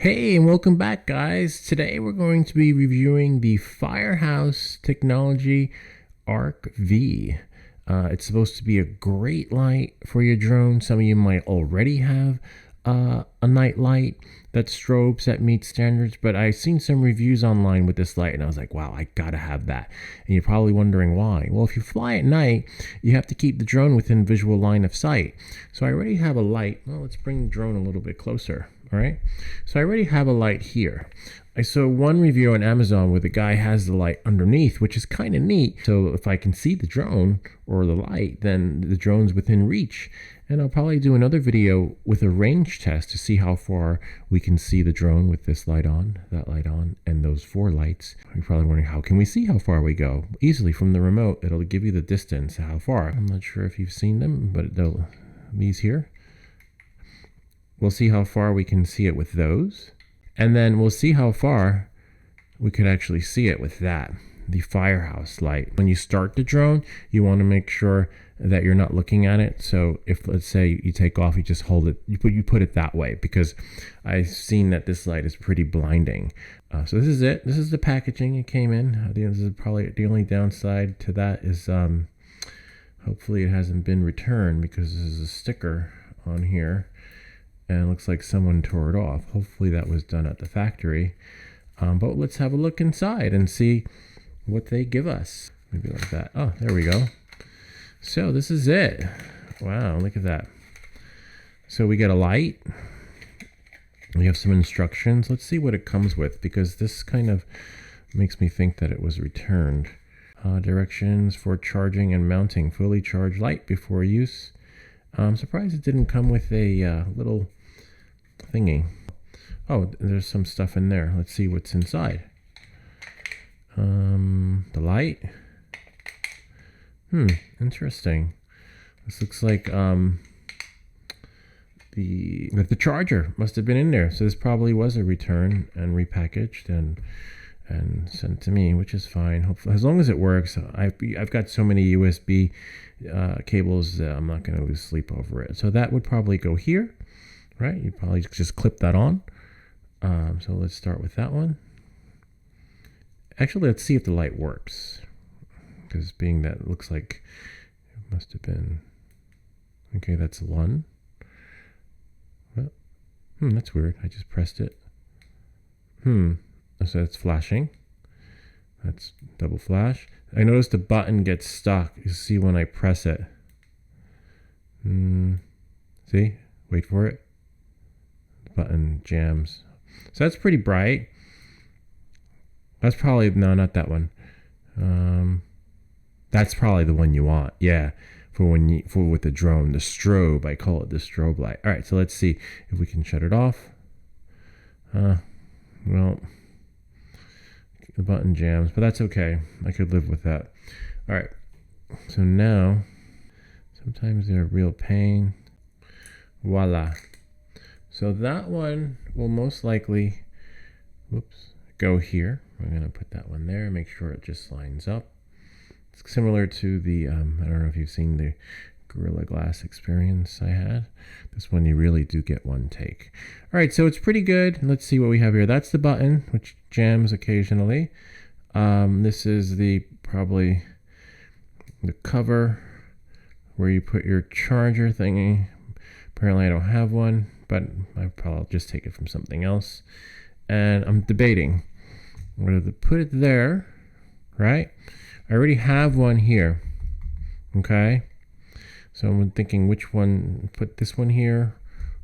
Hey, and welcome back, guys. Today we're going to be reviewing the Firehouse Technology Arc V. It's supposed to be a great light for your drone. Some of you might already have a night light that strobes that meets standards, but I've seen some reviews online with this light and I was like, wow, I gotta have that. And you're probably wondering why. Well, if you fly at night, you have to keep the drone within visual line of sight. So I already have a light. Well, let's bring the drone a little bit closer. All right, so I already have a light here. I saw one review on Amazon where the guy has the light underneath, which is kind of neat. So if I can see the drone or the light, then the drone's within reach. And I'll probably do another video with a range test to see how far we can see the drone with this light on, that light on, and those four lights. You're probably wondering, how can we see how far we go? Easily from the remote, it'll give you the distance, how far. I'm not sure if you've seen them, but these here. We'll see how far we can see it with those. And then we'll see how far we could actually see it with that, the Firehouse light. When you start the drone, you want to make sure that you're not looking at it. So if, let's say, you take off, you just hold it, you put it that way, because I've seen that this light is pretty blinding. So this is it. This is the packaging it came in. This is probably the only downside to that is hopefully it hasn't been returned, because this is a sticker on here. And it looks like someone tore it off. Hopefully that was done at the factory. But let's have a look inside and see what they give us. Maybe like that. Oh, there we go. So this is it. Wow, look at that. So we get a light. We have some instructions. Let's see what it comes with, because this kind of makes me think that it was returned. Directions for charging and mounting fully charged light before use. I'm surprised it didn't come with a little thingy. Oh, there's some stuff in there. Let's see what's inside. The light. Interesting. This looks like the charger must have been in there. So this probably was a return and repackaged and sent to me, which is fine. Hopefully, as long as it works. I've got so many USB cables that I'm not going to lose sleep over it. So that would probably go here, right? You probably just clip that on. So let's start with that one. Actually, let's see if the light works, because being that it looks like it must have been okay. That's one. Well, that's weird. I just pressed it. So it's flashing. That's double flash. I noticed the button gets stuck. You see when I press it. See? Wait for it. The button jams. So that's pretty bright. That's probably, no, not that one. That's probably the one you want. Yeah. For with the drone, the strobe. I call it the strobe light. All right, so let's see if we can shut it off. Well, the button jams, but that's okay. I could live with that. All right, so now sometimes they're a real pain. Voila. So that one will most likely go here. I'm gonna put that one there, make sure it just lines up. It's similar to the I don't know if you've seen the Gorilla Glass experience I had. This one you really do get one take. All right, so it's pretty good. Let's see what we have here. That's the button, which jams occasionally. This is probably the cover where you put your charger thingy. Apparently I don't have one, but I'll just take it from something else. And I'm debating whether to put it there, right? I already have one here, okay? So I'm thinking which one, put this one here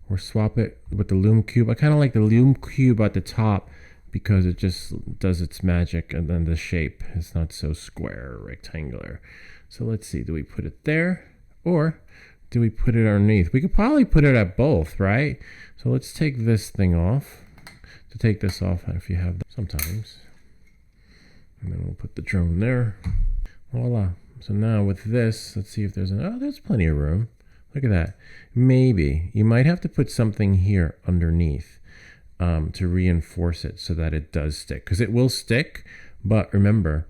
or swap it with the Lume Cube. I kind of like the Lume Cube at the top because it just does its magic, and then the shape is not so square or rectangular. So let's see, do we put it there or do we put it underneath? We could probably put it at both, right? So let's take this thing off. To take this off, if you have that sometimes. And then we'll put the drone there. Voila. So now with this, let's see if there's there's plenty of room. Look at that. Maybe you might have to put something here underneath to reinforce it so that it does stick, because it will stick. But remember,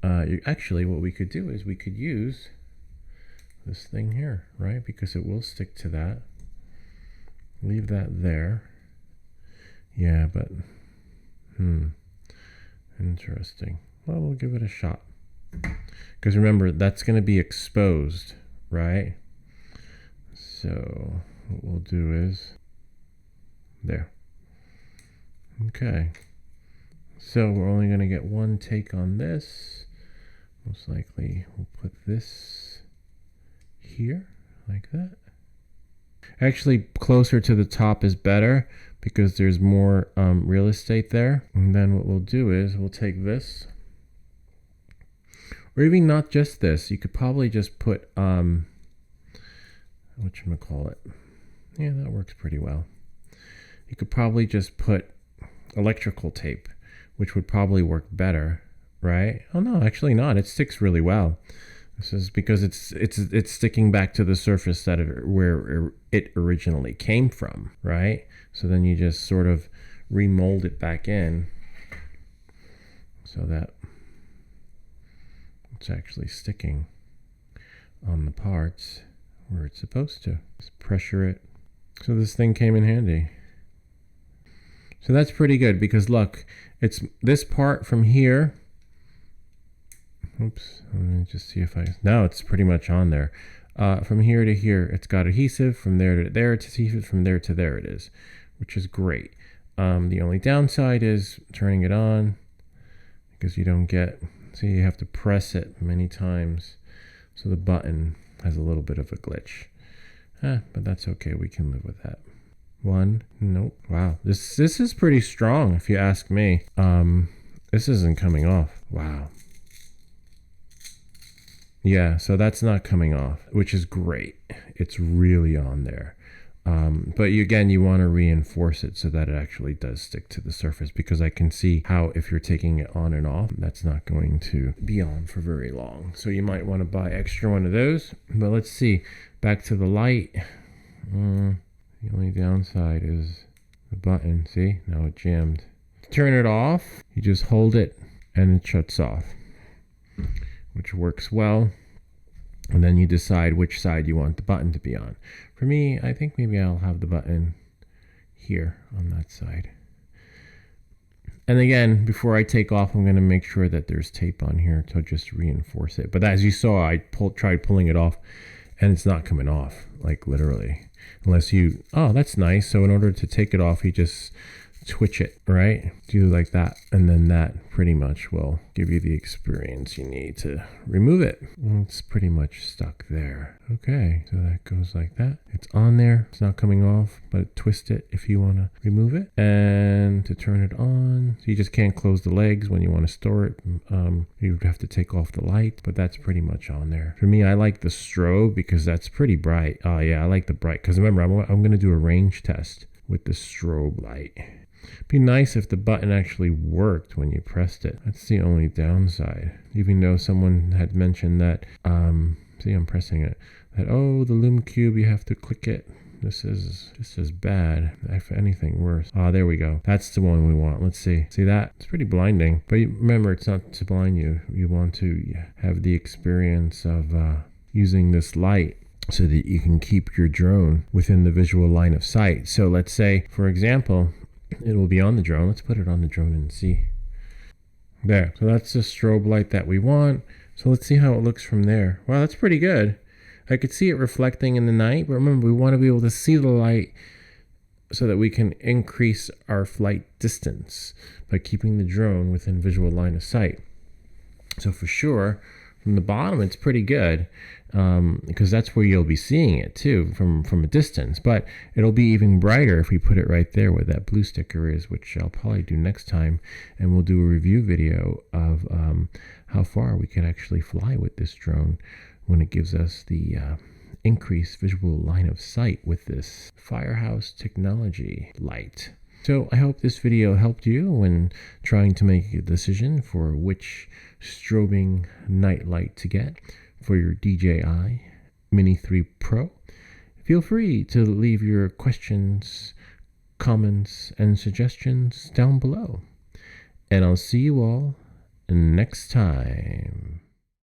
actually what we could do is we could use this thing here, right? Because it will stick to that. Leave that there. Yeah, but interesting. Well, we'll give it a shot. Because remember, that's going to be exposed, right? So what we'll do is there. Okay. So we're only going to get one take on this. Most likely we'll put this here like that. Actually, closer to the top is better because there's more real estate there. And then what we'll do is we'll take this, or even not just this. You could probably just put whatchamacallit. Yeah, that works pretty well. You could probably just put electrical tape, which would probably work better, right? Oh no, actually not. It sticks really well. This is because it's sticking back to the surface that where it originally came from, right? So then you just sort of remold it back in so that it's actually sticking on the parts where it's supposed to. Just pressure it. So this thing came in handy. So that's pretty good because look, it's this part from here. Oops, let me just see if now it's pretty much on there. From here to here, it's got adhesive. From there to there, it's adhesive. From there to there, it is, which is great. The only downside is turning it on because you don't get, see, you have to press it many times. So the button has a little bit of a glitch. But that's okay. We can live with that. One, nope. Wow, this is pretty strong if you ask me. This isn't coming off. Wow. Yeah, so that's not coming off, which is great. It's really on there. But again, you want to reinforce it so that it actually does stick to the surface, because I can see how if you're taking it on and off, that's not going to be on for very long. So you might want to buy extra one of those. But let's see, back to the light. The only downside is the button. See, now it jammed. To turn it off, you just hold it and it shuts off, which works well. And then you decide which side you want the button to be on. For me, I think maybe I'll have the button here on that side. And again, before I take off, I'm going to make sure that there's tape on here to just reinforce it. But as you saw, I tried pulling it off and it's not coming off, like literally. Unless you, oh, that's nice. So in order to take it off, you just twitch it, right? Do like that, and then that pretty much will give you the experience you need to remove it. It's pretty much stuck there. Okay, so that goes like that. It's on there. It's not coming off, but twist it if you want to remove it. And to turn it on, so you just can't close the legs when you want to store it. You would have to take off the light, but that's pretty much on there. For me, I like the strobe because that's pretty bright. Oh yeah, I like the bright, because remember, I'm going to do a range test with the strobe light. Be nice if the button actually worked when you pressed it. That's the only downside. Even though someone had mentioned that, see, I'm pressing it, that, oh, the Lume Cube, you have to click it. This is bad. If anything, worse. Ah, there we go. That's the one we want. Let's see. See that? It's pretty blinding. But remember, it's not to blind you. You want to have the experience of using this light so that you can keep your drone within the visual line of sight. So let's say, for example, it will be on the drone. Let's put it on the drone and see. There. So that's the strobe light that we want. So let's see how it looks from there. Wow, that's pretty good. I could see it reflecting in the night, but remember, we want to be able to see the light so that we can increase our flight distance by keeping the drone within visual line of sight. So for sure, from the bottom, it's pretty good, because that's where you'll be seeing it too, from a distance. But it'll be even brighter if we put it right there where that blue sticker is, which I'll probably do next time. And we'll do a review video of how far we can actually fly with this drone when it gives us the increased visual line of sight with this Firehouse technology light. So I hope this video helped you when trying to make a decision for which strobing night light to get for your DJI Mini 3 Pro. Feel free to leave your questions, comments, and suggestions down below. And I'll see you all next time.